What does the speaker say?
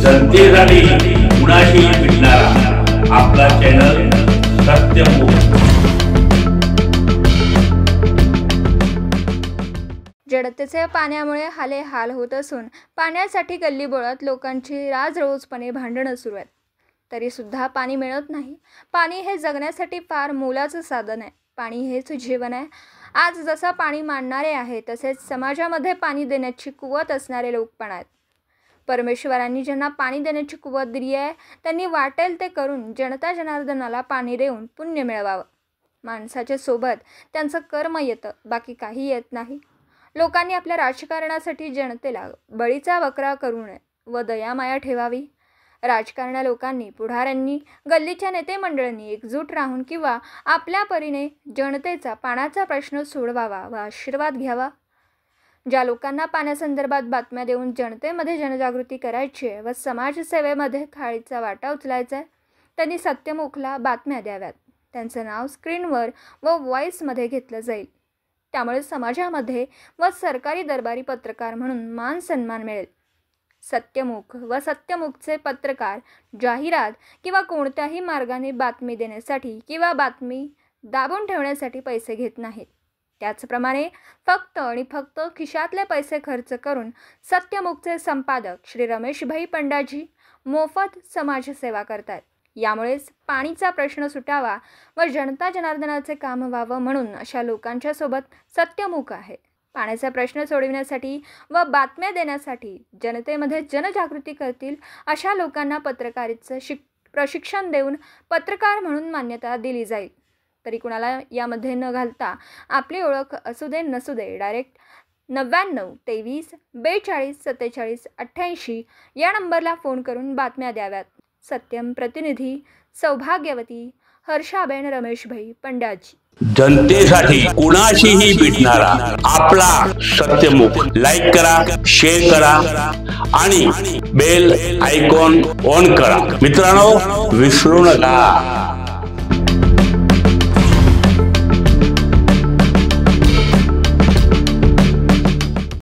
जनतेसाठी कुणाशी भेटणारा आपला चॅनल सत्यमुख। जडतेचे पाण्यामुळे हाल होत असून पाण्यासाठी गल्लीबोळात लोकांची राजरोजपणे भांडणं सुरू आहेत। तरी सुद्धा पाणी मिळत नाही। पाणी हे जगण्यासाठी फार मोलाचं साधन आहे। पाणी हेच जीवन आहे। आज जसं पाणी मांडणारे आहे तसेच समाजामध्ये पाणी देण्याची कुवत असणारे लोक पण आहेत। परमेश्वरांनी ज्यांना पाणी देण्याची कुवत दिली आहे त्यांनी वाटेल ते करून जनता जनार्दनाला पाणी देऊन पुण्य मिळवावं। माणसाच्या सोबत त्यांचं कर्म येतं, बाकी काही येत नाही। लोकांनी आपल्या राजकारणासाठी जनतेला बळीचा वक्रा करू नये व दयामाया ठेवावी। राजकारणा लोकांनी, पुढाऱ्यांनी, गल्लीच्या नेते मंडळींनी एकजूट राहून किंवा आपल्या परीने जनतेचा पाण्याचा प्रश्न सोडवावा व आशीर्वाद घ्यावा। ज्या लोकांना पाण्यासंदर्भात बातम्या देऊन जनतेमध्ये जनजागृती करायची आहे व समाजसेवेमध्ये खाळीचा वाटा उचलायचा आहे त्यांनी सत्यमुखला बातम्या द्याव्यात। त्यांचं नाव स्क्रीनवर व व्हॉईसमध्ये घेतलं जाईल। त्यामुळे समाजामध्ये व सरकारी दरबारी पत्रकार म्हणून मान सन्मान मिळेल। सत्यमुख व सत्यमुखचे पत्रकार जाहिरात किंवा कोणत्याही मार्गाने बातमी देण्यासाठी किंवा बातमी दाबून ठेवण्यासाठी पैसे घेत नाहीत। त्याचप्रमाणे फक्त आणि फक्त खिशातले पैसे खर्च करून सत्यमुखचे संपादक श्री रमेशभाई पंडाजी मोफत समाजसेवा करतात। यामुळेच पाणीचा प्रश्न सुटावा व जनता जनार्दनाचे काम व्हावं म्हणून अशा लोकांच्या सोबत सत्यमुख आहे। पाण्याचा प्रश्न सोडविण्यासाठी व बातम्या देण्यासाठी जनतेमध्ये जनजागृती करतील अशा लोकांना पत्रकारितेचं प्रशिक्षण देऊन पत्रकार म्हणून मान्यता दिली जाईल। तरी कुणाला यामध्ये न घालता आपली ओळख असू दे नसू दे डायरेक्ट 99 23 42 47 88 या नंबरला फोन करून बातम्या द्याव्यात। सत्यम प्रतिनिधी सौभाग्यवती हर्षाबेन रमेशभाई पंडाजी। जनतेसाठी कुणाशीही भेटणारा आपला सत्यमुख। लाईक करा, शेअर करा आणि बेल आयकॉन ऑन करा। मित्रांनो, विसरू नका।